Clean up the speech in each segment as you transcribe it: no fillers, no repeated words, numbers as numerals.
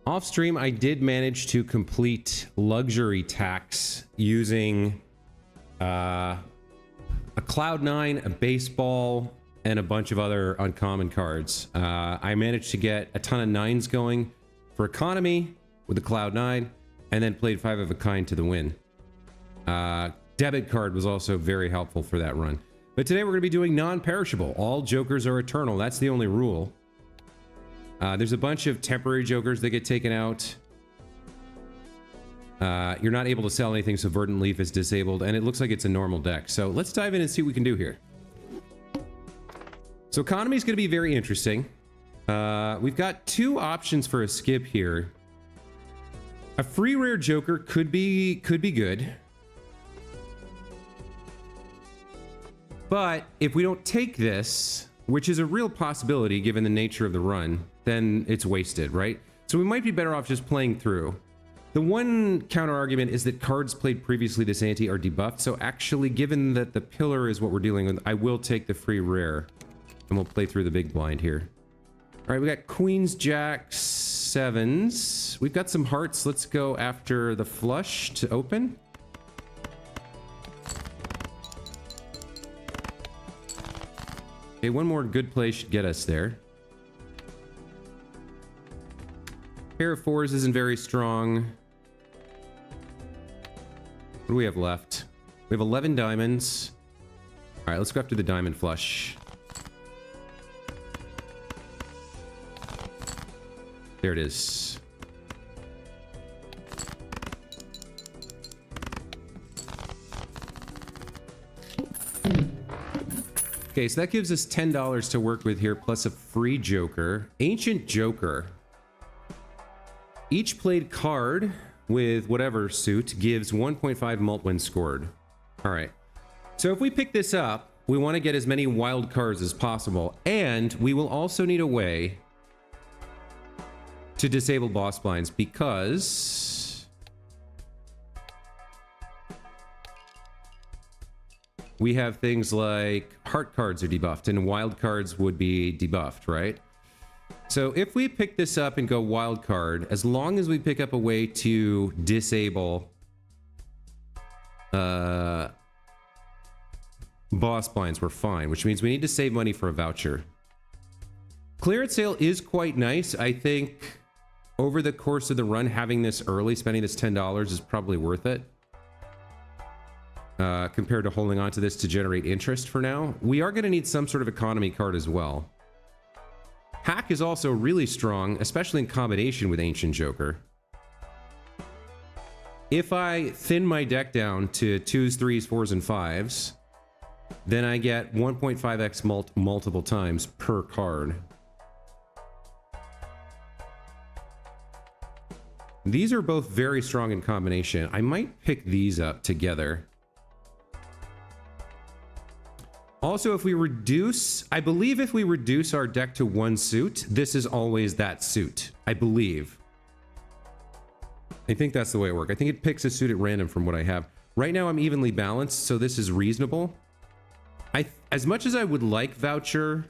Off stream, I did manage to complete luxury tax using a Cloud9, a baseball, and a bunch of other uncommon cards. I managed to get a ton of 9s going for economy with the Cloud9, and then played 5 of a kind to the win. Debit card was also very helpful for that run. But today we're going to be doing non-perishable. All jokers are eternal. That's the only rule. There's a bunch of temporary jokers that get taken out. You're not able to sell anything, so Verdant Leaf is disabled, and it looks like it's a normal deck. So let's dive in and see what we can do here. So economy is going to be very interesting. We've got 2 options for a skip here. A free rare joker could be good. But if we don't take this, which is a real possibility given the nature of the run, then it's wasted, right? So we might be better off just playing through. The one counter argument is that cards played previously this ante are debuffed. So actually, given that the pillar is what we're dealing with, I will take the free rare. And we'll play through the big blind here. All right, we got queens, jacks, 7s. We've got some hearts. Let's go after the flush to open. Okay, one more good play should get us there. Pair of 4s isn't very strong. What do we have left? We have 11 diamonds. All right, let's go after the diamond flush. There it is. Okay, so that gives us $10 to work with here, plus a free joker. Ancient Joker. Each played card with whatever suit gives 1.5 mult when scored. All right. So if we pick this up, we want to get as many wild cards as possible. And we will also need a way to disable boss blinds because we have things like heart cards are debuffed and wild cards would be debuffed, right? So if we pick this up and go wild card, as long as we pick up a way to disable boss blinds, we're fine, which means we need to save money for a voucher. Clearance sale is quite nice. I think over the course of the run, having this early, spending this $10 is probably worth it. Compared to holding on to this to generate interest for now. We are going to need some sort of economy card as well. Hack is also really strong, especially in combination with Ancient Joker. If I thin my deck down to 2s, 3s, 4s, and 5s, then I get 1.5x multiple times per card. These are both very strong in combination. I might pick these up together. Also, if we reduce, I believe if we reduce our deck to 1 suit, this is always that suit. I believe. I think that's the way it works. I think it picks a suit at random from what I have. Right now, I'm evenly balanced, so this is reasonable. As much as I would like voucher,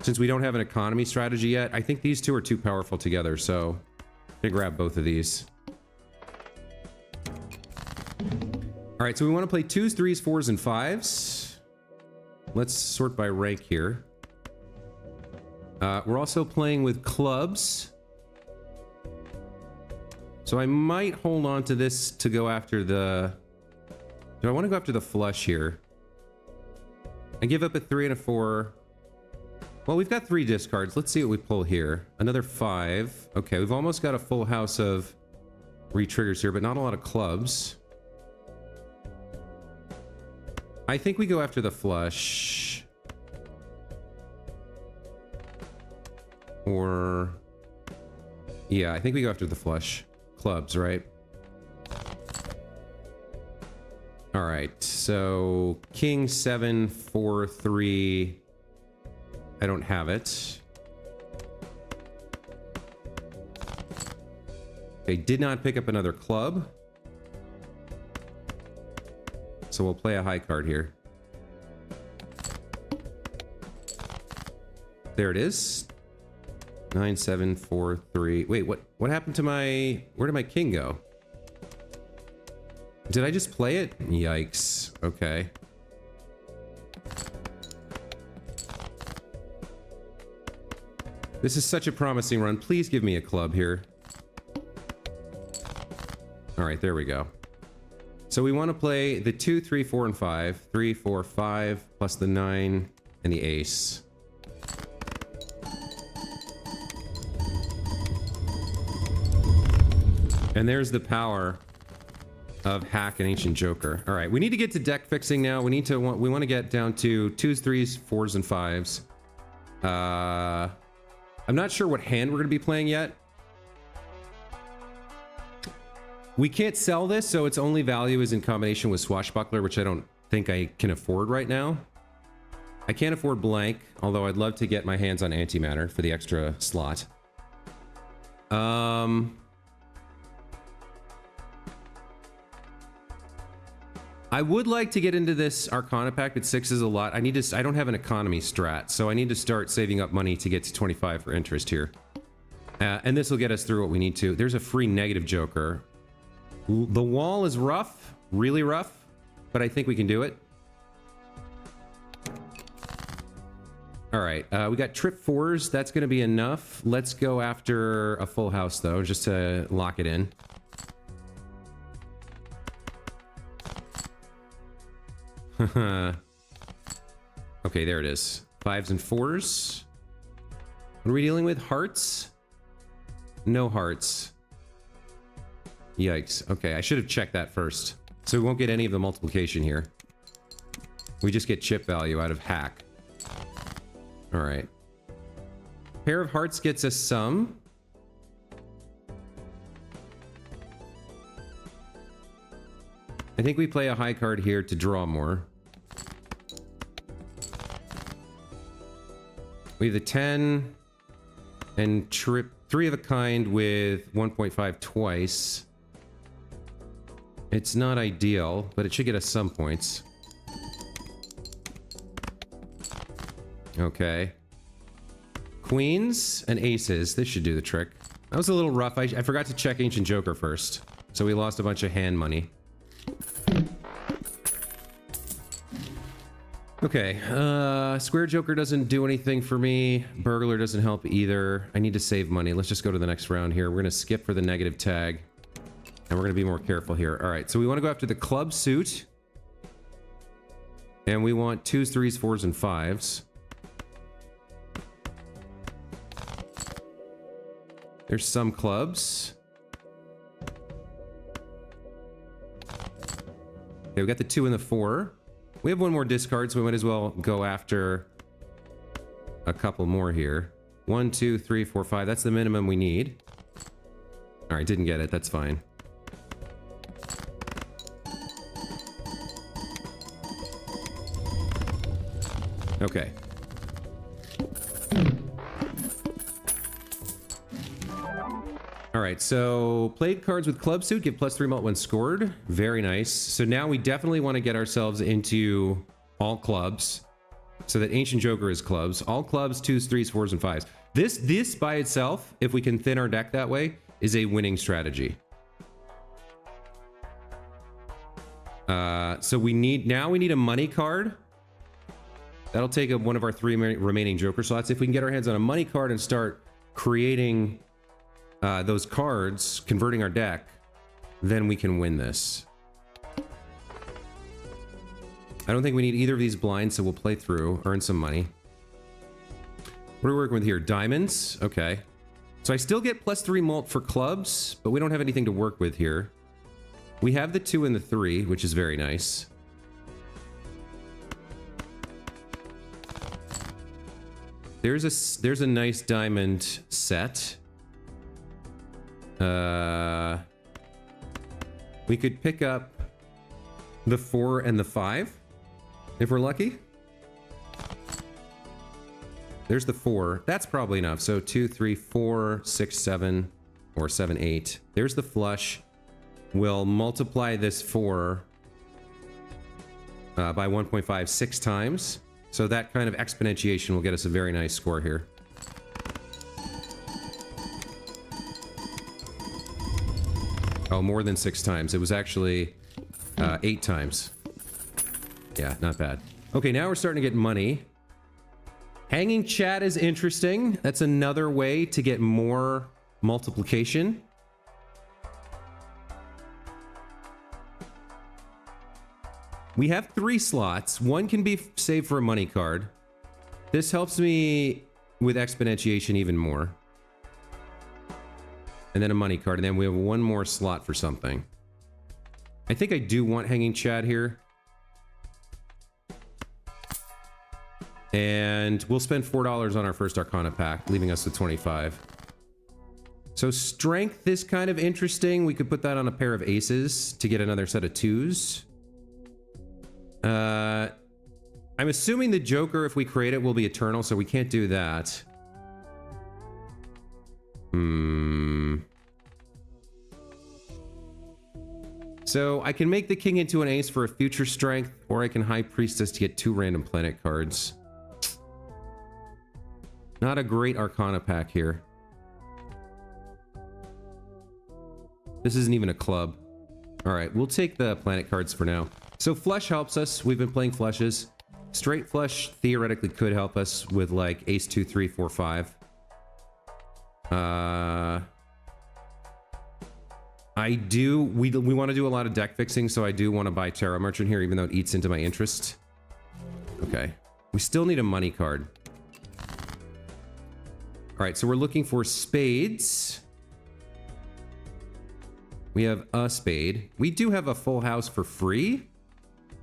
since we don't have an economy strategy yet, I think these 2 are too powerful together, so I'm gonna grab both of these. All right, so we want to play 2s, 3s, 4s, and 5s. Let's sort by rank here. We're also playing with clubs. So I might hold on to this to go after the... Do I want to go after the flush here? I give up a 3 and a 4. Well, we've got 3 discards. Let's see what we pull here. Another 5. Okay, we've almost got a full house of re-triggers here, but not a lot of clubs. I think we go after the flush. Or... Yeah, I think we go after the flush. Clubs, right? All right, so king, 7, 4, 3. I don't have it. Okay, did not pick up another club. So we'll play a high card here. There it is. 9, 7, 4, 3. Wait, what happened to my... Where did my king go? Did I just play it? Yikes. Okay. This is such a promising run. Please give me a club here. All right, there we go. So we want to play the 2, 3, 4, and 5. 3, 4, 5, plus the 9 and the ace. And there's the power of Hack and Ancient Joker. All right, we need to get to deck fixing now. We want to get down to 2s, 3s, 4s, and 5s. I'm not sure what hand we're going to be playing yet. We can't sell this, so its only value is in combination with Swashbuckler, which I don't think I can afford right now. I can't afford blank, although I'd love to get my hands on antimatter for the extra slot. I would like to get into this Arcana pack, but 6 is a lot. I don't have an economy strat, so I need to start saving up money to get to 25 for interest here. And this will get us through what we need to. There's a free negative Joker. The wall is rough, really rough, but I think we can do it. All right, we got trip 4s. That's going to be enough. Let's go after a full house, though, just to lock it in. Okay, there it is. 5s and 4s. What are we dealing with? Hearts? No hearts. Yikes. Okay, I should have checked that first. So we won't get any of the multiplication here. We just get chip value out of Hack. Alright. Pair of hearts gets us some. I think we play a high card here to draw more. We have the 10 and trip 3 of a kind with 1.5 twice. It's not ideal, but it should get us some points. Okay. Queens and aces. This should do the trick. That was a little rough. I forgot to check Ancient Joker first. So we lost a bunch of hand money. Okay, Square Joker doesn't do anything for me. Burglar doesn't help either. I need to save money. Let's just go to the next round here. We're going to skip for the negative tag. And we're going to be more careful here. All right, so we want to go after the club suit. And we want 2s, 3s, 4s, and 5s. There's some clubs. Okay, we got the 2 and the 4. We have one more discard, so we might as well go after a couple more here. 1, 2, 3, 4, 5. That's the minimum we need. All right, didn't get it. That's fine. Okay. All right, so played cards with club suit give +3 mult when scored. Very nice. So now we definitely want to get ourselves into all clubs so that Ancient Joker is clubs. All clubs, 2s, 3s, 4s, and 5s. This by itself, if we can thin our deck that way, is a winning strategy. So we need a money card. That'll take up one of our 3 remaining Joker slots. If we can get our hands on a money card and start creating those cards, converting our deck, then we can win this. I don't think we need either of these blinds, so we'll play through, earn some money. What are we working with here? Diamonds? Okay. So I still get +3 mult for clubs, but we don't have anything to work with here. We have the 2 and the 3, which is very nice. There's a nice diamond set. We could pick up the 4 and the 5 if we're lucky. There's the 4. That's probably enough. So 2, 3, 4, 6, 7, or 7, 8. There's the flush. We'll multiply this 4 by 1.5 6 times. So that kind of exponentiation will get us a very nice score here. Oh, more than 6 times. It was actually 8 times. Yeah, not bad. Okay, now we're starting to get money. Hanging chat is interesting. That's another way to get more multiplication. We have 3 slots. One can be saved for a money card. This helps me with exponentiation even more. And then a money card, and then we have 1 more slot for something. I think I do want hanging chat here. And we'll spend $4 on our first Arcana pack, leaving us with 25. So strength is kind of interesting. We could put that on a pair of aces to get another set of 2s. I'm assuming the Joker, if we create it, will be eternal, so we can't do that. So I can make the king into an ace for a future strength, or I can high priestess to get 2 random planet cards. Not a great Arcana pack here. This isn't even a club. All right, we'll take the planet cards for now. So flush helps us. We've been playing flushes. Straight flush theoretically could help us with like ace 2, 3, 4, 5. We want to do a lot of deck fixing, so I do want to buy Tarot Merchant here, even though it eats into my interest. Okay. We still need a money card. All right, so we're looking for spades. We have a spade. We do have a full house for free.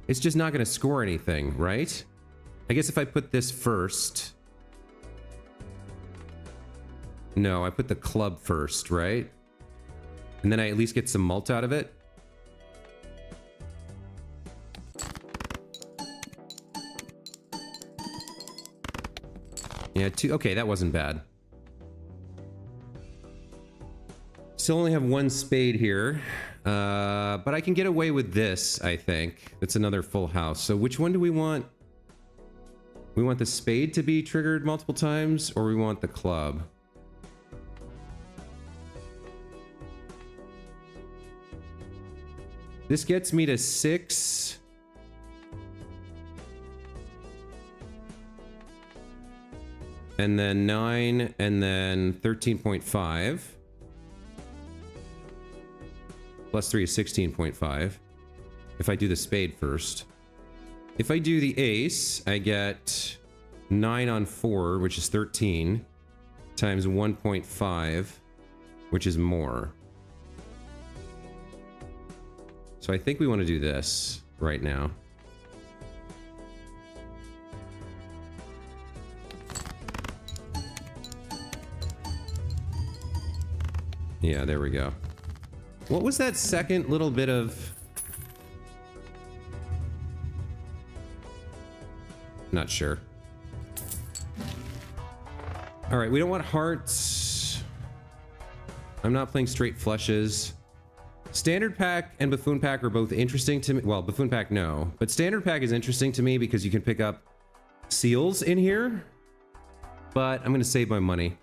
It's just not going to score anything, right? I guess if I put this first... No, I put the club first, right? And then I at least get some mult out of it. Yeah, 2... Okay, that wasn't bad. Still only have 1 spade here. But I can get away with this, I think. It's another full house. So which one do we want? We want the spade to be triggered multiple times, or we want the club? This gets me to 6. And then 9, and then 13.5. Plus 3 is 16.5. If I do the spade first. If I do the ace, I get 9 on 4, which is 13, times 1.5, which is more. So I think we want to do this right now. Yeah, there we go. What was that second little bit of... Not sure. All right, we don't want hearts. I'm not playing straight flushes. Standard pack and buffoon pack are both interesting to me. Well, buffoon pack, no. But standard pack is interesting to me because you can pick up seals in here. But I'm going to save my money.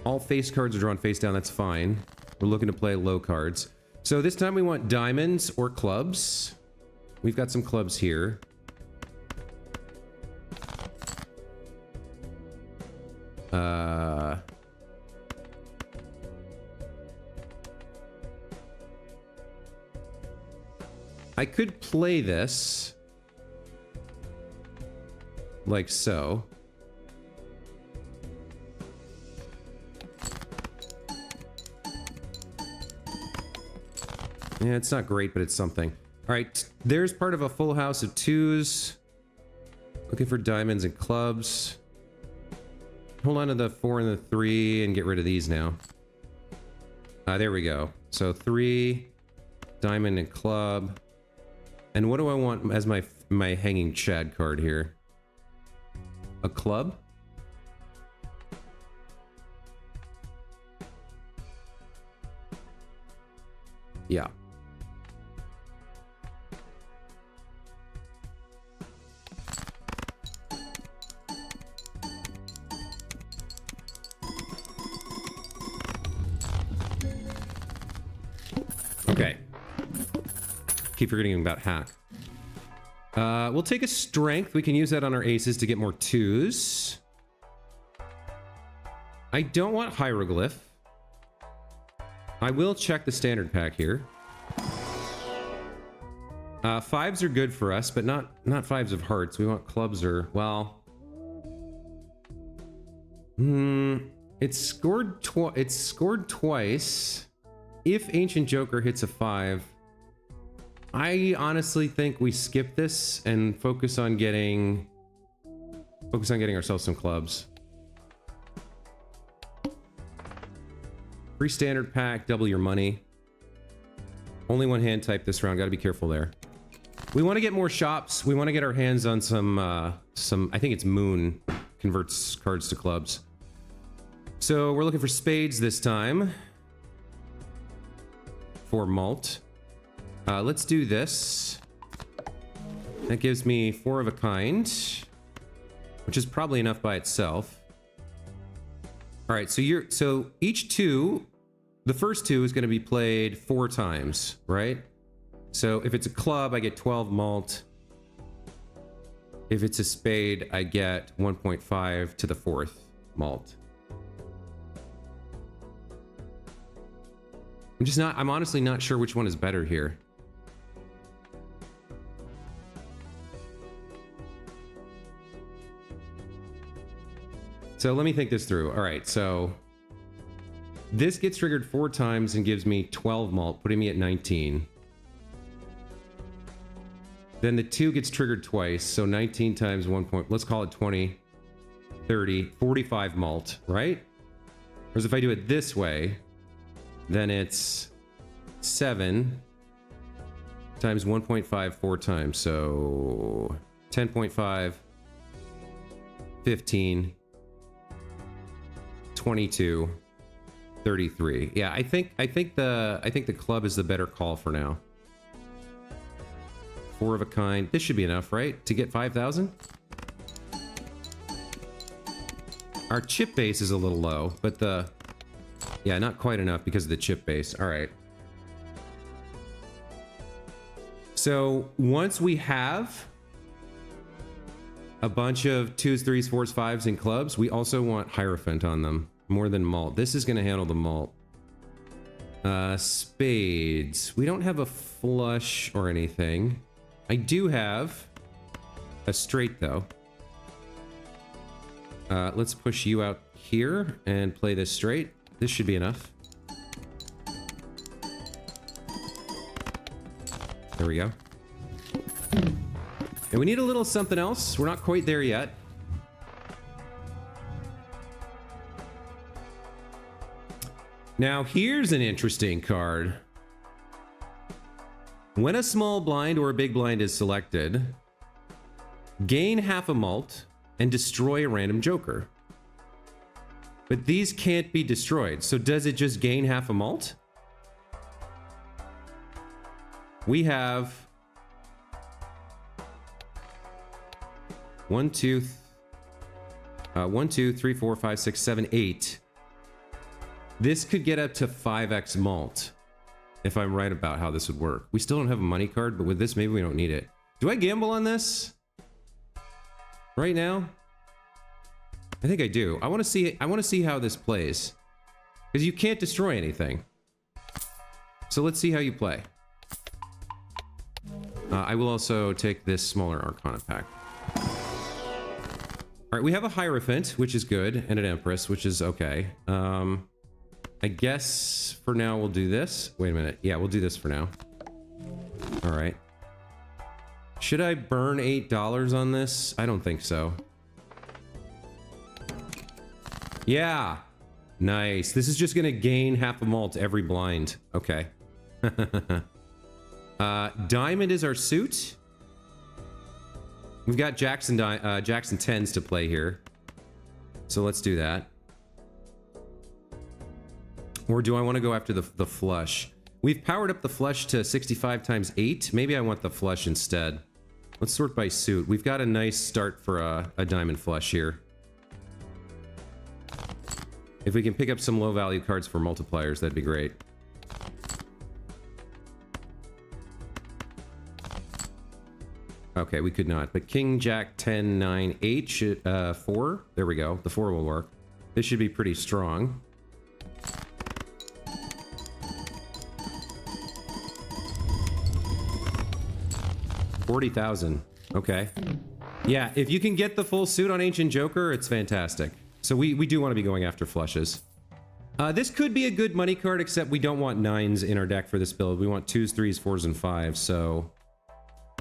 All face cards are drawn face down. That's fine. We're looking to play low cards. So this time we want diamonds or clubs. We've got some clubs here. I could play this like so. Yeah, it's not great, but it's something. All right, there's part of a full house of 2s. Looking for diamonds and clubs. Hold on to the 4 and the 3 and get rid of these now. There we go. So 3, diamond and club. And what do I want as my hanging Chad card here? A club? Yeah. Okay. Keep forgetting about hack. We'll take a strength. We can use that on our aces to get more 2s. I don't want hieroglyph. I will check the standard pack here. 5s are good for us, but not 5s of hearts. We want clubs or, well... It's scored twice. If Ancient Joker hits a 5, I honestly think we skip this and focus on getting ourselves some clubs. Free standard pack, double your money. Only one hand type this round. Got to be careful there. We want to get more shops. We want to get our hands on some. I think it's Moon converts cards to clubs. So we're looking for spades this time. For malt. Let's do this. That gives me 4 of a kind, which is probably enough by itself. All right, so each 2, the first 2 is going to be played 4 times, right? So if it's a club, I get 12 malt. If it's a spade, I get 1.5 to the 4th malt. I'm honestly not sure which one is better here. So let me think this through. All right, so this gets triggered 4 times and gives me 12 malt, putting me at 19. Then the 2 gets triggered twice, so 19 times 1 point. Let's call it 20, 30, 45 malt, right? Whereas if I do it this way, then it's 7 times 1.5 4 times, so 10.5, 15, 22, 33. Yeah, I think the club is the better call for now. 4 of a kind. This should be enough, right? To get 5,000? Our chip base is a little low, but yeah, not quite enough because of the chip base. All right. So once we have a bunch of 2s, 3s, 4s, 5s, and clubs, we also want Hierophant on them more than malt. This is going to handle the malt. Spades. We don't have a flush or anything. I do have a straight though. Let's push you out here and play this straight. This should be enough. There we go. And we need a little something else. We're not quite there yet. Now, here's an interesting card. When a small blind or a big blind is selected, gain half a malt and destroy a random joker. But these can't be destroyed. So does it just gain half a malt? We have 1, 2, 3, 4, 5, 6, 7, 8. This could get up to 5x malt, if I'm right about how this would work. We still don't have a money card, but with this, maybe we don't need it. Do I gamble on this? Right now? I think I do. I want to see how this plays. Because you can't destroy anything. So let's see how you play. I will also take this smaller Arcana pack. Alright, we have a Hierophant, which is good, and an Empress, which is okay. I guess for now we'll do this. Wait a minute. Yeah, we'll do this for now. Alright. Should I burn $8 on this? I don't think so. Yeah. Nice. This is just gonna gain half a malt every blind. Okay. Diamond is our suit. We've got Jackson 10s to play here. So let's do that. Or do I want to go after the flush? We've powered up the flush to 65 times 8. Maybe I want the flush instead. Let's sort by suit. We've got a nice start for a diamond flush here. If we can pick up some low value cards for multipliers, that'd be great. Okay, we could not. But king, jack, 10, 9, 8, should, 4. There we go. The 4 will work. This should be pretty strong. $40,000. Okay. Yeah, if you can get the full suit on Ancient Joker, it's fantastic. So we do want to be going after flushes. This could be a good money card, except we don't want 9s in our deck for this build. We want 2s, 3s, 4s, and 5s, so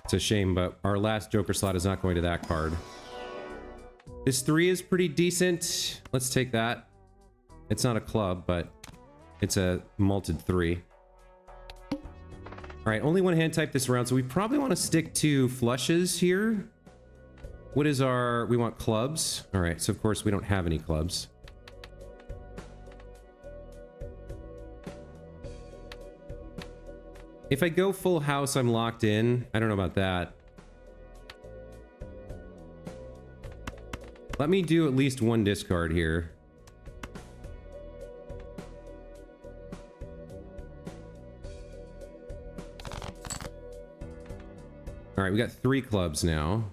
it's a shame, but our last Joker slot is not going to that card. This 3 is pretty decent. Let's take that. It's not a club, but it's a malted 3. All right, only one hand type this round, so we probably want to stick to flushes here. What is our... we want clubs. All right, so of course we don't have any clubs. If I go full house, I'm locked in. I don't know about that. Let me do at least one discard here. All right, we got 3 clubs now.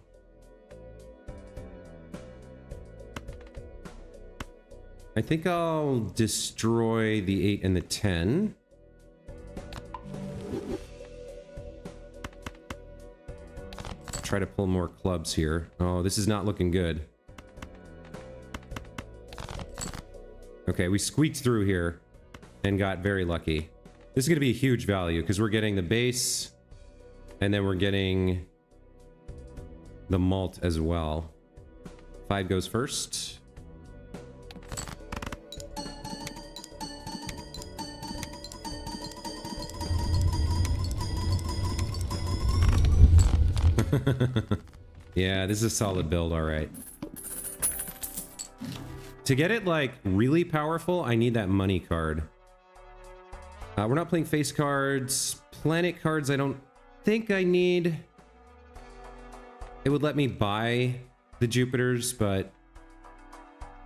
I think I'll destroy the 8 and the 10. Try to pull more clubs here. Oh, this is not looking good. Okay, we squeaked through here and got very lucky. This is going to be a huge value because we're getting the base and then we're getting the malt as well. 5 goes first. Yeah, this is a solid build, all right. To get it, like, really powerful, I need that money card. We're not playing face cards. Planet cards, I don't think I need. It would let me buy the Jupiters, but...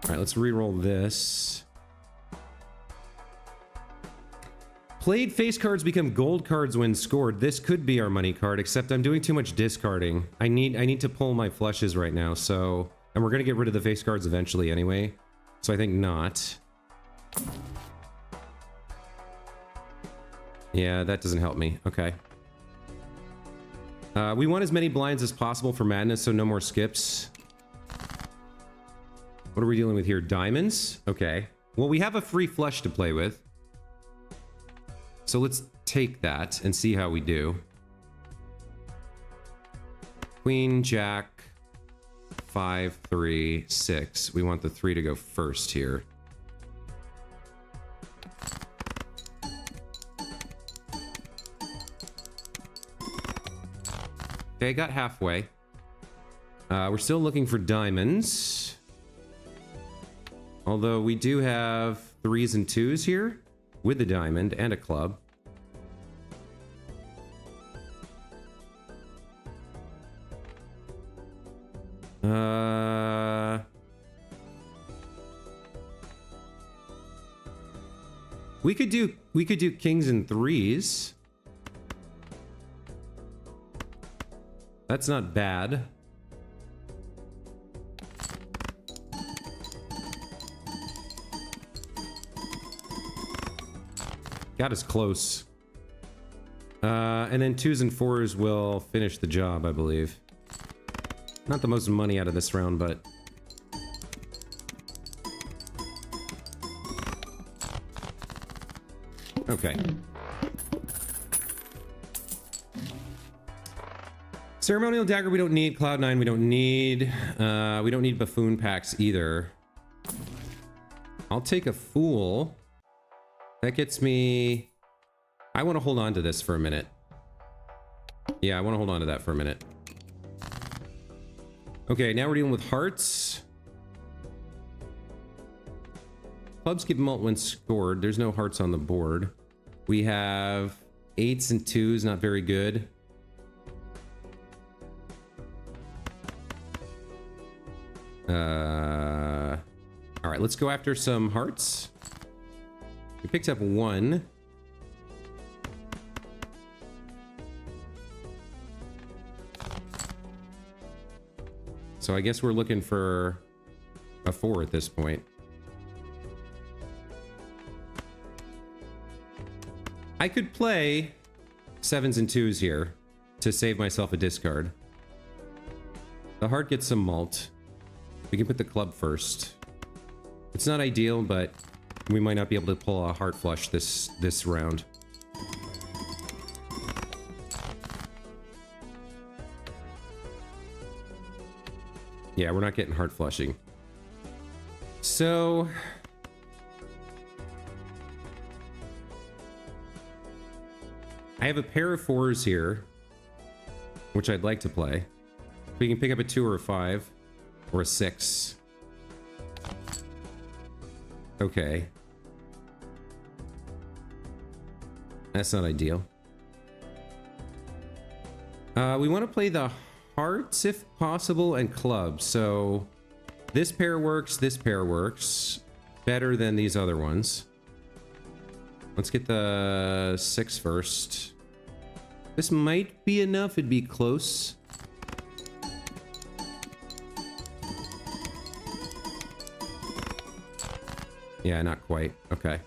all right, let's re-roll this. Played face cards become gold cards when scored. This could be our money card, except I'm doing too much discarding. I need to pull my flushes right now, so... and we're gonna get rid of the face cards eventually anyway. So I think not. Yeah, that doesn't help me. Okay. We want as many blinds as possible for madness, so no more skips. What are we dealing with here? Diamonds? Okay. Well, we have a free flush to play with. So let's take that and see how we do. Queen, jack, 5, 3, 6. We want the 3 to go first here. Okay, got halfway. We're still looking for diamonds. Although we do have 3s and 2s here with a diamond and a club. We could do kings and 3s. That's not bad. Got us close. And then 2s and 4s will finish the job, I believe. Not the most money out of this round, but... okay. Ceremonial Dagger we don't need. Cloud9 we don't need. We don't need Buffoon Packs either. I'll take a Fool. That gets me... I want to hold on to this for a minute. Yeah, I want to hold on to that for a minute. Okay, now we're dealing with hearts. Clubs give malt when scored. There's no hearts on the board. We have 8s and 2s, not very good. All right, let's go after some hearts. We picked up 1. So I guess we're looking for a 4 at this point. I could play 7s and 2s here to save myself a discard. The heart gets some malt. We can put the club first. It's not ideal, but we might not be able to pull a heart flush this round. Yeah, we're not getting heart flushing. So I have a pair of 4s here, which I'd like to play. We can pick up a 2 or a 5 or a 6. Okay. That's not ideal. We want to play the hearts if possible and clubs. So this pair works, this pair works better than these other ones. Let's get the 6 first. This might be enough. It'd be close. Yeah, not quite. Okay.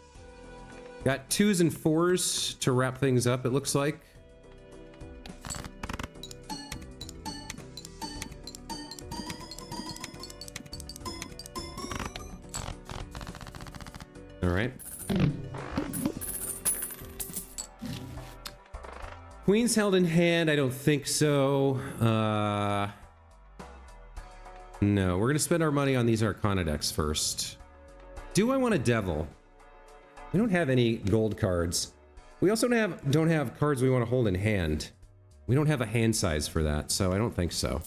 Got 2s and 4s to wrap things up, it looks like. All right. Queen's held in hand. I don't think so. No, we're going to spend our money on these Arcana decks first. Do I want a Devil? We don't have any gold cards. We also don't have cards we want to hold in hand. We don't have a hand size for that, so I don't think so.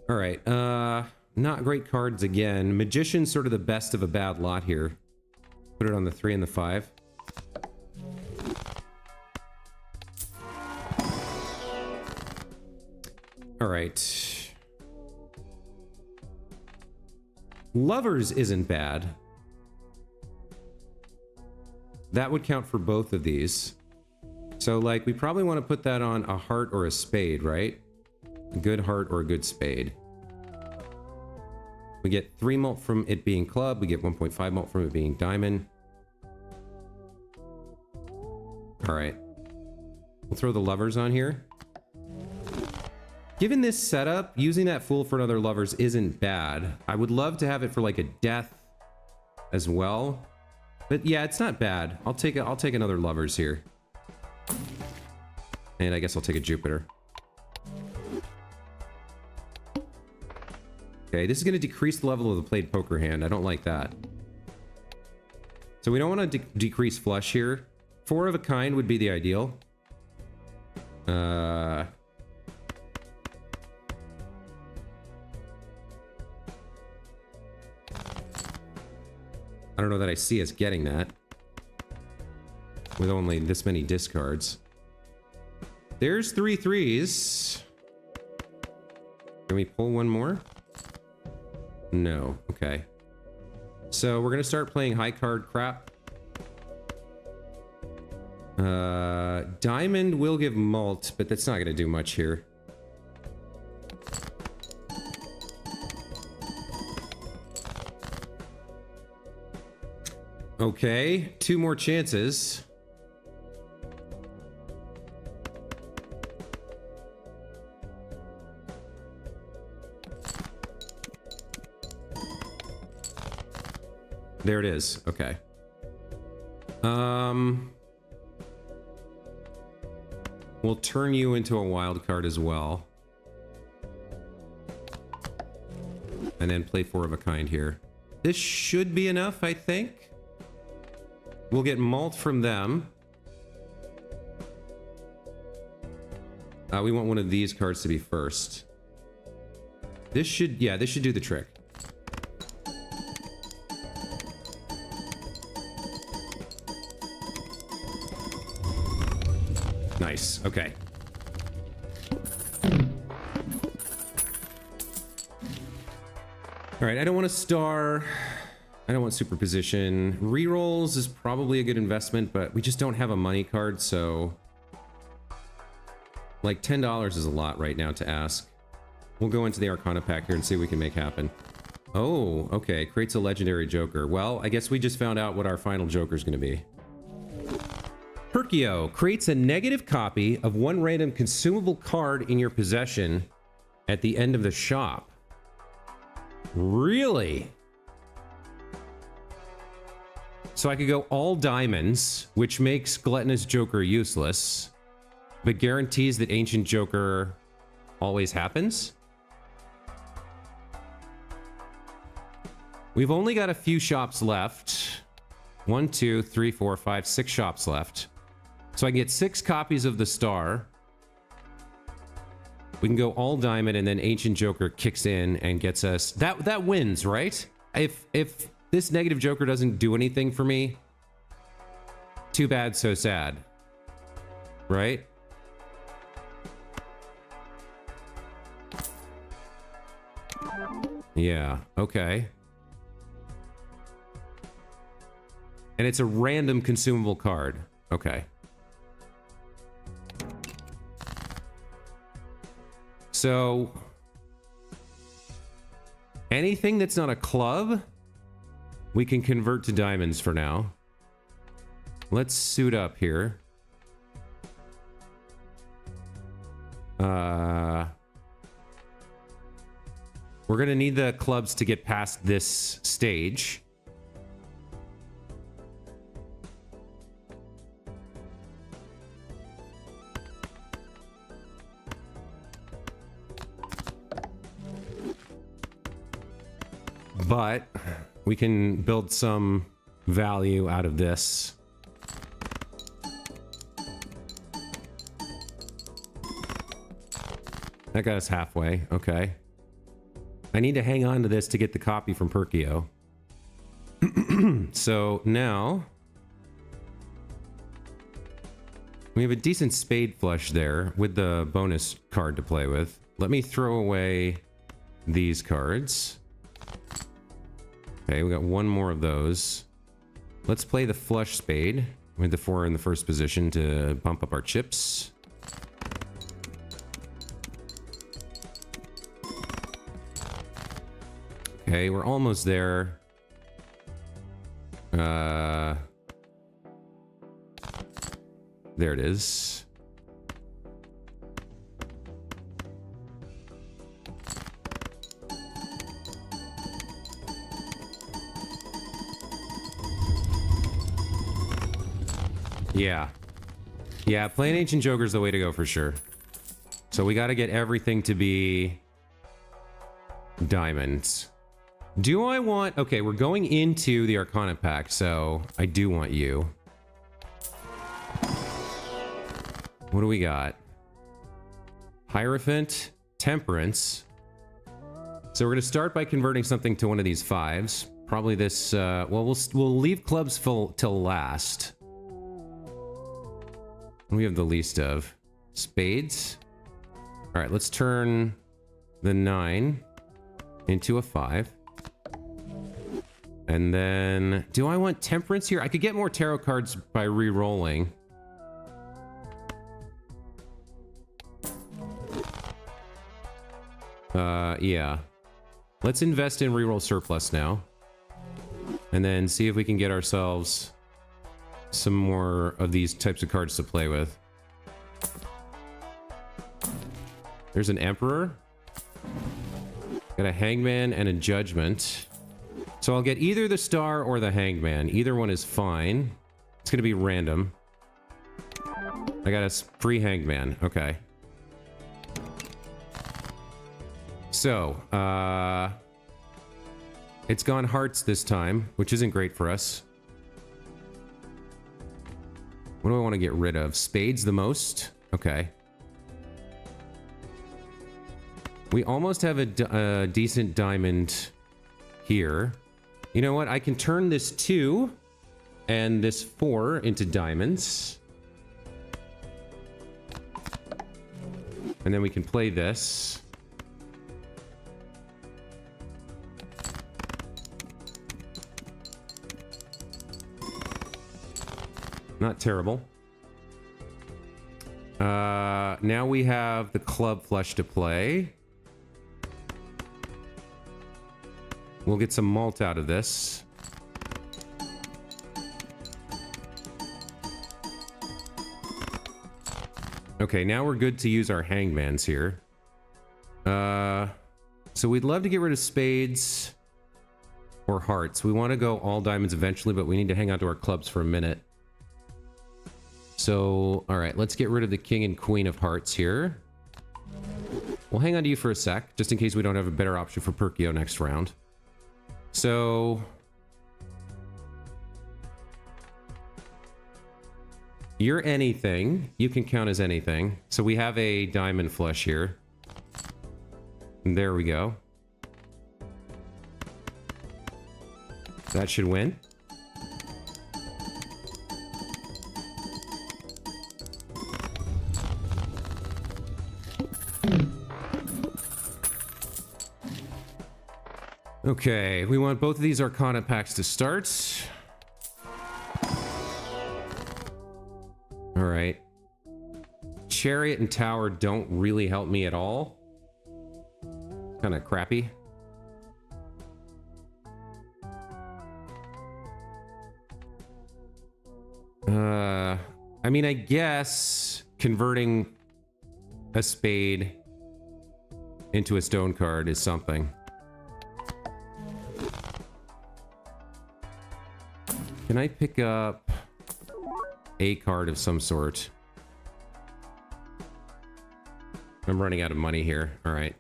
All right, not great cards again. Magician's sort of the best of a bad lot here. Put it on the 3 and the 5. All right. Lovers isn't bad. That would count for both of these. So, like, we probably want to put that on a heart or a spade, right? A good heart or a good spade. We get 3 malt from it being club. We get 1.5 malt from it being diamond. All right. We'll throw the lovers on here. Given this setup, using that fool for another lovers isn't bad. I would love to have it for like a death as well. But yeah, it's not bad. I'll take another lovers here. And I guess I'll take a Jupiter. Okay, this is going to decrease the level of the played poker hand. I don't like that. So we don't want to decrease flush here. 4 of a kind would be the ideal. I don't know that I see us getting that with only this many discards. There's 3 3s. Can we pull one more? No. Okay. So we're gonna start playing high card crap. Diamond will give malt, but that's not gonna do much here. Okay, 2 more chances. There it is. Okay. We'll turn you into a wild card as well. And then play 4 of a kind here. This should be enough, I think. We'll get malt from them. We want one of these cards to be first. This should, yeah, this should do the trick. Nice, okay. All right, I don't want a star. I don't want superposition. Rerolls is probably a good investment, but we just don't have a money card, so Like, $10 is a lot right now to ask. We'll go into the Arcana pack here and see what we can make happen. Oh, okay. Creates a legendary Joker. Well, I guess we just found out what our final Joker is going to be. Perkio creates a negative copy of one random consumable card in your possession at the end of the shop. Really? So I could go all diamonds, which makes Gluttonous Joker useless, but guarantees that Ancient Joker always happens? We've only got a few shops left. 1, 2, 3, 4, 5, 6 shops left. So I can get 6 copies of the star. We can go all diamond, and then Ancient Joker kicks in and gets us... That wins, right? If this negative Joker doesn't do anything for me, too bad, so sad. Right? Yeah, okay. And it's a random consumable card. Okay. So, anything that's not a club, we can convert to diamonds for now. Let's suit up here. We're gonna need the clubs to get past this stage. But we can build some value out of this. That got us halfway. Okay. I need to hang on to this to get the copy from Perkio. So now we have a decent spade flush there with the bonus card to play with. Let me throw away these cards. Okay, we got one more of those. Let's play the flush spade with the 4 in the first position to bump up our chips. Okay, we're almost there. There it is. Yeah. Yeah, playing Ancient Joker is the way to go for sure. So we got to get everything to be diamonds. Do I want... Okay, we're going into the Arcana pack, so I do want you. What do we got? Hierophant, Temperance. So we're going to start by converting something to one of these 5s. Probably this... well, we'll leave clubs full till last. We have the least of. Spades. All right, let's turn the 9 into a 5. And then, do I want Temperance here? I could get more tarot cards by re-rolling. Yeah. Let's invest in reroll surplus now. And then see if we can get ourselves some more of these types of cards to play with. There's an Emperor. Got a Hangman and a Judgment. So I'll get either the Star or the Hangman. Either one is fine. It's gonna be random. I got a free Hangman. Okay. So, it's gone hearts this time, which isn't great for us. What do I want to get rid of? Spades the most? Okay. We almost have a decent diamond here. You know what? I can turn this 2 and this 4 into diamonds. And then we can play this. Not terrible. Now we have the club flush to play. We'll get some malt out of this. Okay, now we're good to use our hangmans here. So we'd love to get rid of spades or hearts. We want to go all diamonds eventually, but we need to hang on to our clubs for a minute. So, all right, let's get rid of the king and queen of hearts here. We'll hang on to you for a sec, just in case we don't have a better option for Perkio next round. So... you're anything. You can count as anything. So we have a diamond flush here. There we go. That should win. Okay, we want both of these Arcana packs to start. All right. Chariot and Tower don't really help me at all. Kind of crappy. I mean, I guess converting a spade into a stone card is something. Can I pick up a card of some sort? I'm running out of money here. All right.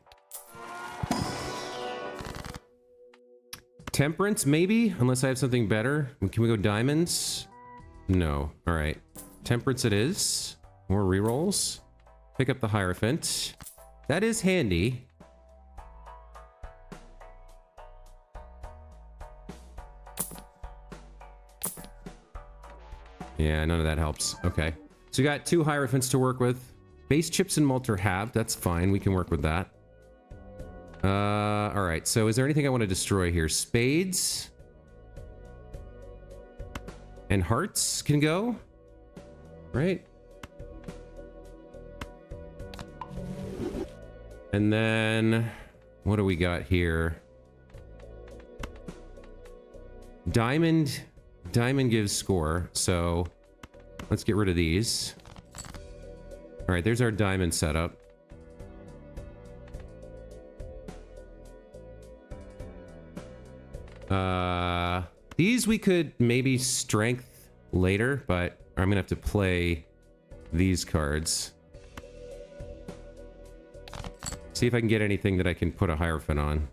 Temperance, maybe? Unless I have something better. Can we go diamonds? No. All right. Temperance it is. More rerolls. Pick up the Hierophant. That is handy. Yeah, none of that helps. Okay. So we got 2 Hierophants to work with. Base chips and malt are halved. That's fine. We can work with that. All right. So is there anything I want to destroy here? Spades and hearts can go, right? And then what do we got here? Diamond gives score, so let's get rid of these. All right, there's our diamond setup. These we could maybe strength later, but I'm gonna have to play these cards. See if I can get anything that I can put a Hierophant on.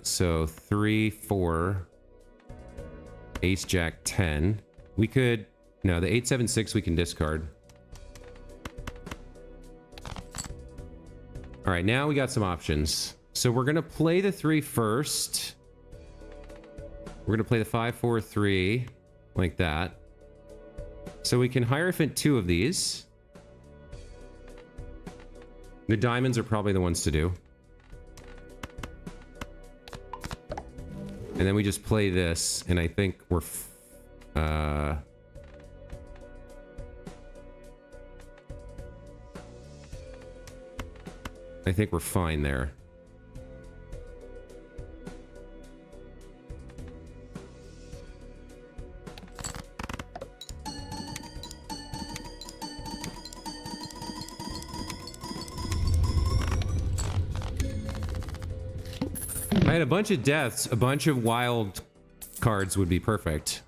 So 3, 4, Ace, Jack, 10. We could... no, the 8, 7, 6 we can discard. All right, now we got some options. So we're gonna play the 3 first. We're gonna play the 5, 4, 3, like that. So we can Hierophant 2 of these. The diamonds are probably the ones to do. And then we just play this, and I think we're... I think we're fine there. If I had a bunch of deaths, a bunch of wild cards would be perfect.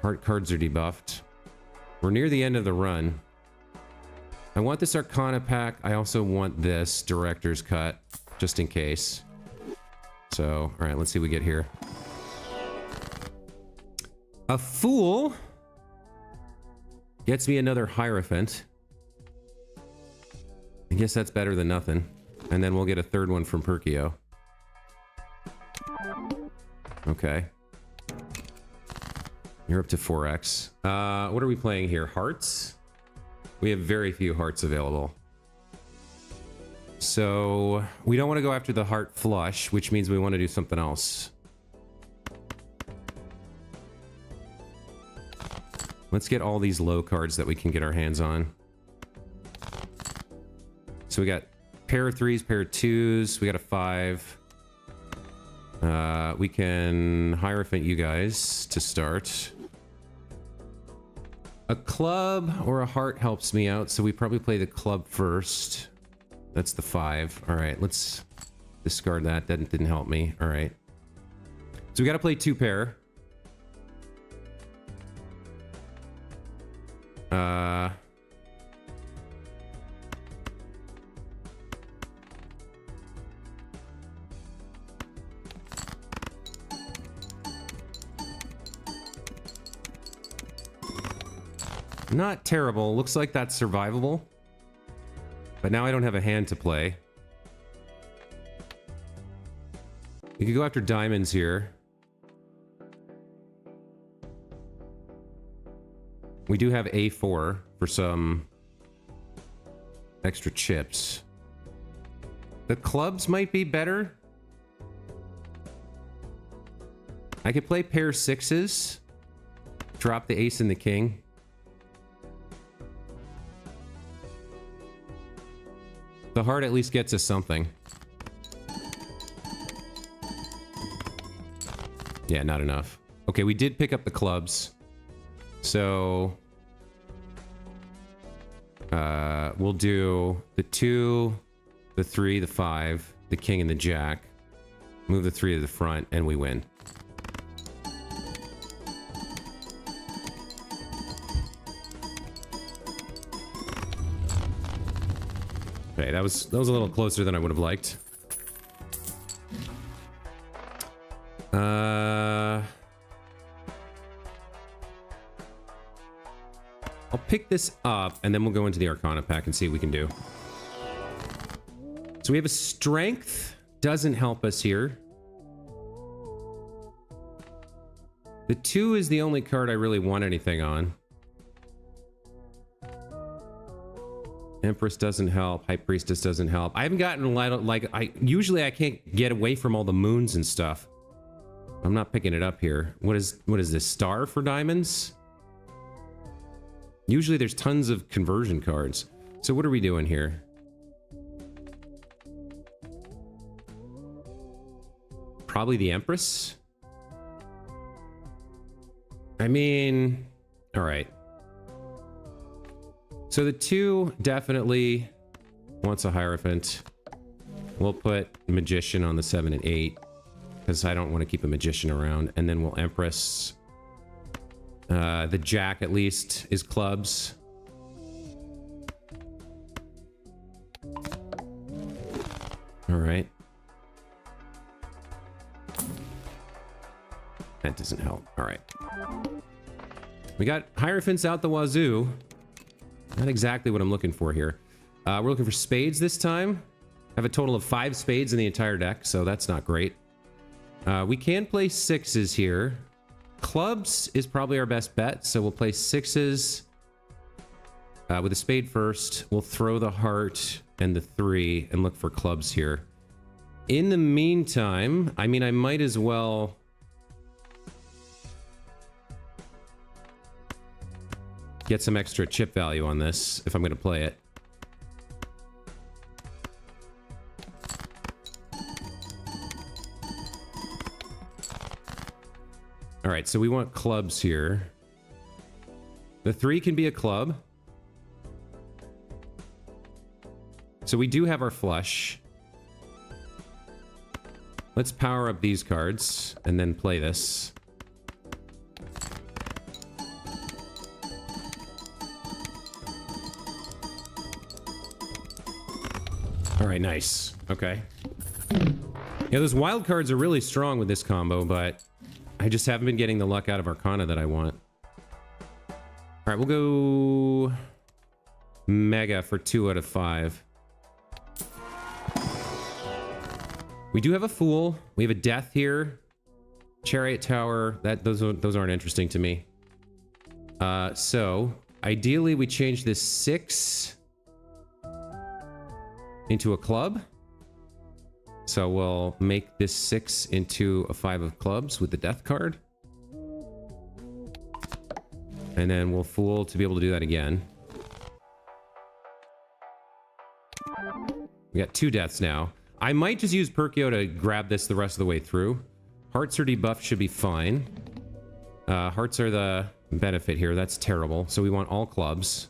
Heart cards are debuffed. We're near the end of the run. I want this Arcana pack. I also want this Director's Cut, just in case. So, all right, let's see what we get here. A Fool gets me another Hierophant. I guess that's better than nothing. And then we'll get a third one from Perkio. Okay. You're up to 4x. What are we playing here? Hearts? We have very few hearts available. So we don't want to go after the heart flush, which means we want to do something else. Let's get all these low cards that we can get our hands on. So we got pair of 3s, pair of 2s. We got a 5. We can Hierophant you guys to start. A club or a heart helps me out, so we probably play the club first. That's the 5. All right, let's discard that. That didn't help me. All right. So we got to play 2 pair. Not terrible. Looks like that's survivable. But now I don't have a hand to play. You could go after diamonds here. We do have A4 for some extra chips. The clubs might be better. I could play pair 6s. Drop the ace and the king. The heart at least gets us something. Yeah, not enough. Okay, we did pick up the clubs. So... we'll do the 2, the 3, the 5, the king, and the jack. Move the 3 to the front, and we win. Okay, that was a little closer than I would have liked. I'll pick this up, and then we'll go into the Arcana pack and see what we can do. So we have a strength. Doesn't help us here. The 2 is the only card I really want anything on. Empress doesn't help. High Priestess doesn't help. I haven't gotten a lot of, like, usually I can't get away from all the moons and stuff. I'm not picking it up here. What is this? Star for diamonds? Usually there's tons of conversion cards. So what are we doing here? Probably the Empress? I mean, all right. So the 2 definitely wants a Hierophant. We'll put Magician on the 7 and 8 because I don't want to keep a Magician around. And then we'll Empress. The Jack at least is clubs. All right. That doesn't help. All right. We got Hierophants out the wazoo. Not exactly what I'm looking for here. We're looking for spades this time. I have a total of 5 spades in the entire deck, so that's not great. We can play 6s here. Clubs is probably our best bet, so we'll play 6s with a spade first. We'll throw the heart and the 3 and look for clubs here. In the meantime, I mean, I might as well... get some extra chip value on this if I'm going to play it. All right, so we want clubs here. The 3 can be a club. So we do have our flush. Let's power up these cards and then play this. All right, nice. Okay. Yeah, those wild cards are really strong with this combo, but I just haven't been getting the luck out of Arcana that I want. All right, we'll go Mega for 2 out of 5. We do have a Fool. We have a Death here. Chariot Tower. Those aren't interesting to me. So ideally we change this 6 into a club. So we'll make this 6 into a 5 of clubs with the Death card. And then we'll fool to be able to do that again. We got 2 deaths now. I might just use Perkio to grab this the rest of the way through. Hearts are debuffed, should be fine. Hearts are the benefit here. That's terrible. So we want all clubs.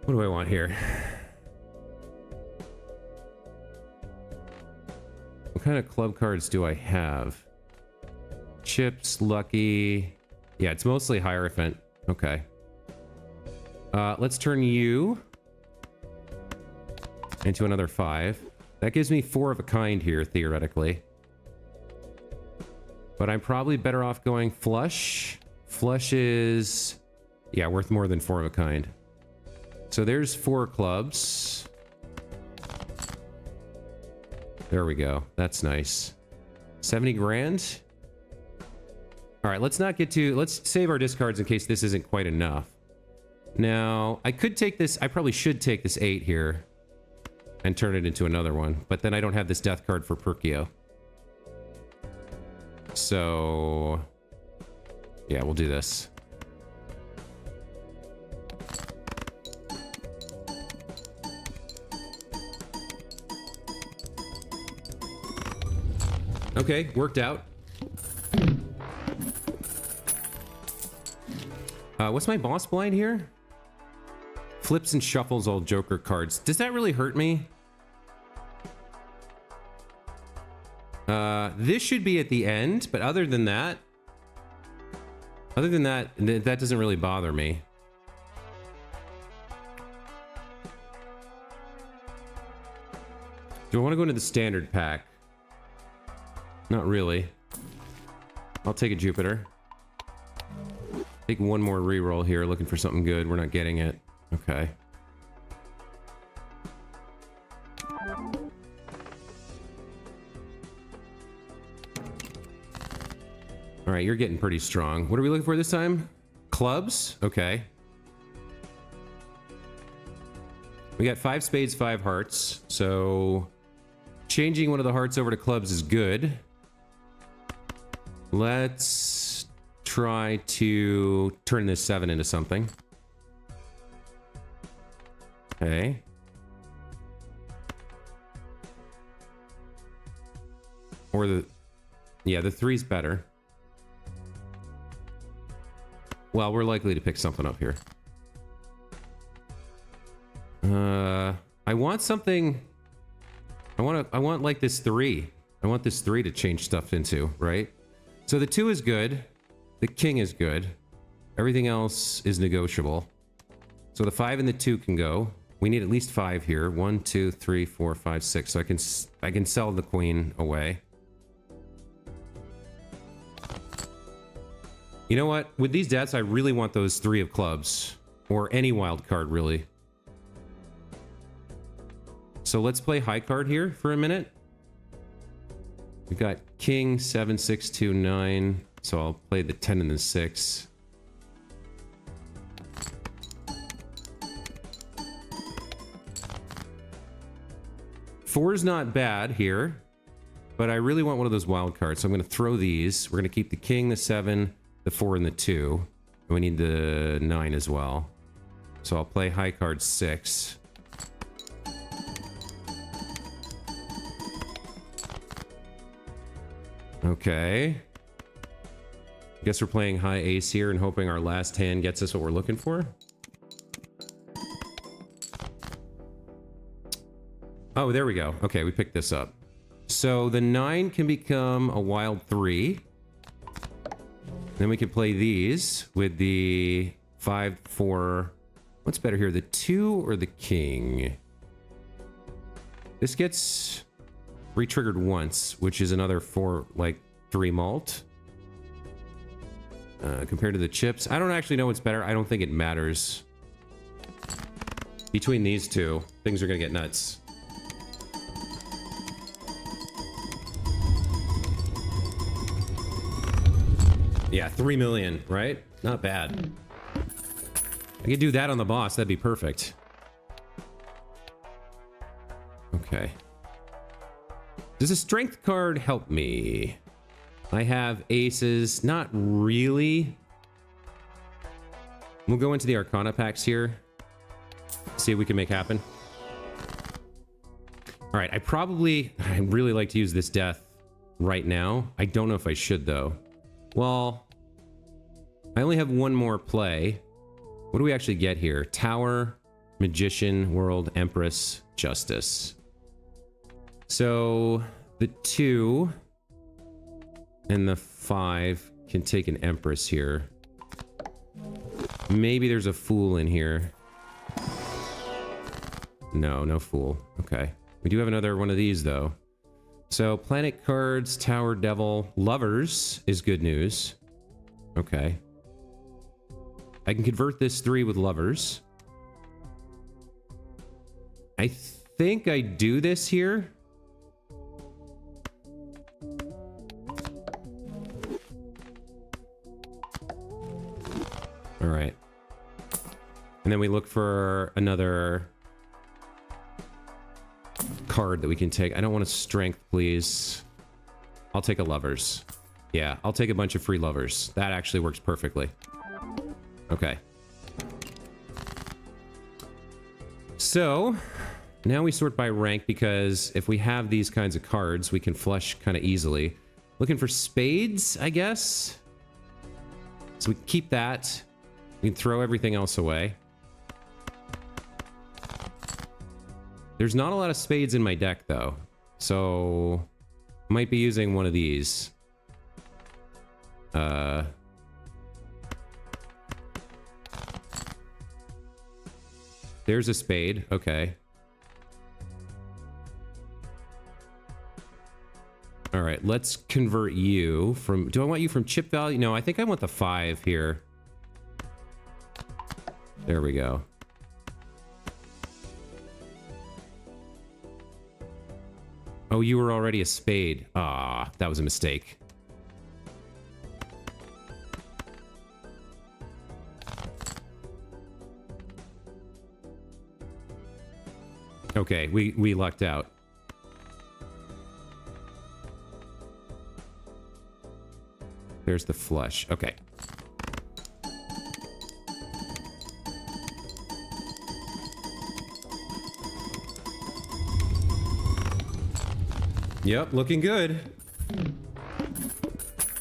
What do I want here? What kind of club cards do I have? Chips, lucky. Yeah, it's mostly Hierophant. Okay. Let's turn you into another 5. That gives me 4 of a kind here, theoretically. But I'm probably better off going flush. Flush is, yeah, worth more than 4 of a kind. So there's 4 clubs. There we go. That's nice. 70 grand. All right, let's not get to... Let's save our discards in case this isn't quite enough. Now, I could take this... I probably should take this 8 here and turn it into another one. But then I don't have this death card for Perkio. So... yeah, we'll do this. Okay, worked out. What's my boss blind here? Flips and shuffles all Joker cards. Does that really hurt me? This should be at the end, but other than that, that doesn't really bother me. Do I want to go into the standard pack? Not really. I'll take a Jupiter. Take one more reroll here, looking for something good. We're not getting it. Okay. All right, you're getting pretty strong. What are we looking for this time? Clubs? Okay. We got 5 spades, 5 hearts. So changing one of the hearts over to clubs is good. Let's try to turn this 7 into something. Okay. Or the... yeah, the 3's better. Well, we're likely to pick something up here. I want something... I want like this 3. I want this 3 to change stuff into, right? So the 2 is good. The king is good. Everything else is negotiable. So the 5 and the 2 can go. We need at least 5 here. 1, 2, 3, 4, 5, 6. So I can sell the queen away. You know what? With these deaths, I really want those 3 of clubs. Or any wild card, really. So let's play high card here for a minute. We've got king, 7, 6, 2, 9. So I'll play the 10 and the 6. Four is not bad here, but I really want one of those wild cards. So I'm going to throw these. We're going to keep the king, the 7, the 4, and the 2. And we need the 9 as well. So I'll play high card 6. Okay. Guess we're playing high ace here and hoping our last hand gets us what we're looking for. Oh, there we go. Okay, we picked this up. So the 9 can become a wild 3. Then we can play these with the 5, 4. What's better here, the 2 or the king? This gets re-triggered once, which is another 4, like 3 malt. Compared to the chips. I don't actually know what's better. I don't think it matters. Between these two, things are gonna get nuts. Yeah, 3 million, right? Not bad. I could do that on the boss. That'd be perfect. Okay. Does a strength card help me? I have aces. Not really. We'll go into the Arcana packs here. See what we can make happen. All right, I'd really like to use this death right now. I don't know if I should, though. Well, I only have one more play. What do we actually get here? Tower, Magician, World, Empress, Justice. So the 2 and the 5 can take an Empress here. Maybe there's a Fool in here. No, no Fool. Okay. We do have another one of these, though. So, Planet cards, Tower, Devil. Lovers is good news. Okay. I can convert this 3 with Lovers. I think I do this here. All right. And then we look for another card that we can take. I don't want a strength, please. I'll take a Lovers. Yeah, I'll take a bunch of free Lovers. That actually works perfectly. Okay. So, now we sort by rank because if we have these kinds of cards, we can flush kind of easily. Looking for spades, I guess? So we keep that. We can throw everything else away. There's not a lot of spades in my deck, though. So, might be using one of these. There's a spade. Okay. All right, let's convert you from... Do I want you from chip value? No, I think I want the 5 here. There we go. Oh, you were already a spade. Ah, that was a mistake. Okay, we lucked out. There's the flush. Okay. Yep, looking good.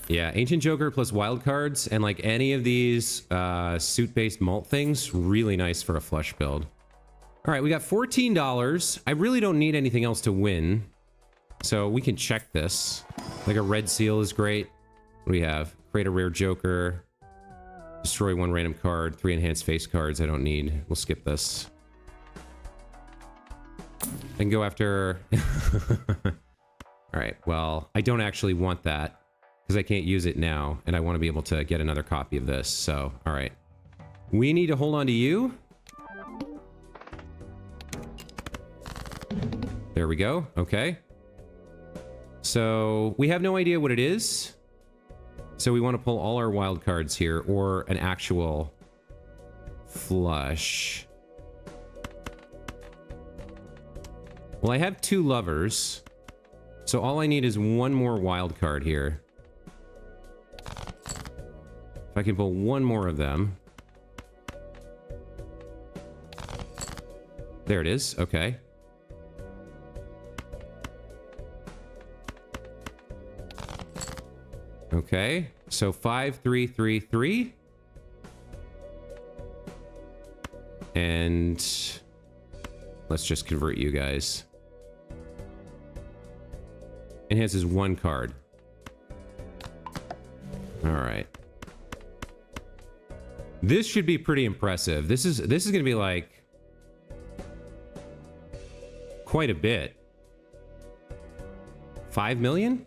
Yeah, Ancient Joker plus wild cards and like any of these suit-based mult things, really nice for a flush build. All right, we got $14. I really don't need anything else to win, so we can check this. Like a red seal is great. What do we have? Create a rare Joker. Destroy 1 random card. 3 enhanced face cards I don't need. We'll skip this. I can go after... All right, well, I don't actually want that because I can't use it now, and I want to be able to get another copy of this, so, all right. We need to hold on to you. There we go, okay. So, we have no idea what it is, so we want to pull all our wild cards here, or an actual flush. Well, I have 2 lovers. So all I need is 1 more wild card here. If I can pull 1 more of them. There it is. Okay. Okay. So 5, 3, 3, 3. And let's just convert you guys. Enhances 1 card. All right. This should be pretty impressive. This is going to be like quite a bit. 5 million?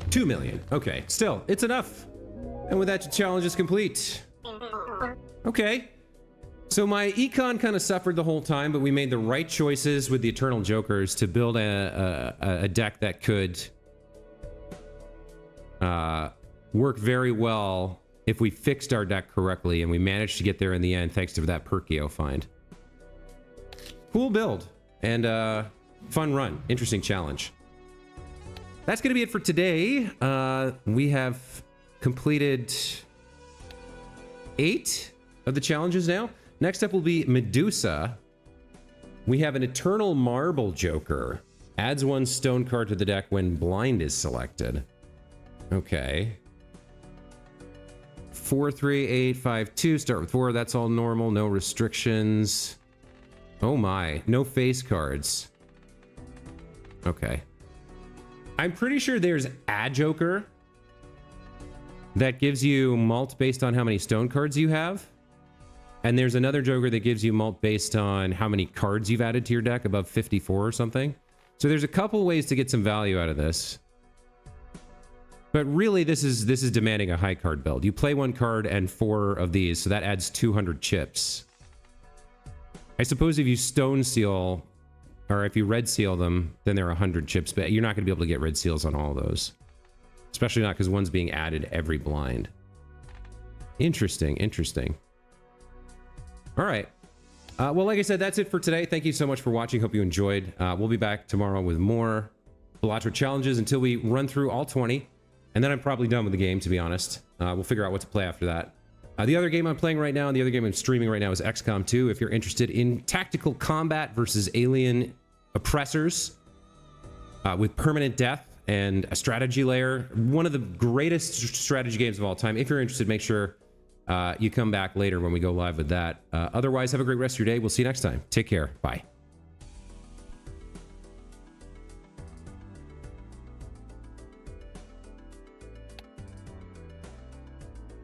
$2 million. Okay, still, it's enough. And with that, your challenge is complete. Okay. So my econ kind of suffered the whole time, but we made the right choices with the Eternal Jokers to build a deck that could work very well if we fixed our deck correctly, and we managed to get there in the end thanks to that Perkeo find. Cool build, and fun run. Interesting challenge. That's going to be it for today. We have completed 8 of the challenges now. Next up will be Medusa. We have an Eternal Marble Joker. Adds 1 stone card to the deck when blind is selected. Okay. 4, 3, 8, 5, 2. Start with 4. That's all normal. No restrictions. Oh my. No face cards. Okay. I'm pretty sure there's a Joker that gives you mult based on how many stone cards you have. And there's another Joker that gives you mult based on how many cards you've added to your deck, above 54 or something. So there's a couple ways to get some value out of this. But really, this is demanding a high card build. You play 1 card and 4 of these, so that adds 200 chips. I suppose if you stone seal, or if you red seal them, then they're 100 chips, but you're not going to be able to get red seals on all of those. Especially not because one's being added every blind. Interesting, interesting. All right. Well, like I said, that's it for today. Thank you so much for watching. Hope you enjoyed. We'll be back tomorrow with more Balatro challenges until we run through all 20. And then I'm probably done with the game, to be honest. We'll figure out what to play after that. The other game I'm playing right now and the other game I'm streaming right now is XCOM 2. If you're interested in tactical combat versus alien oppressors with permanent death and a strategy layer, one of the greatest strategy games of all time. If you're interested, make sure you come back later when we go live with that. Otherwise, have a great rest of your day. We'll see you next time. Take care. Bye.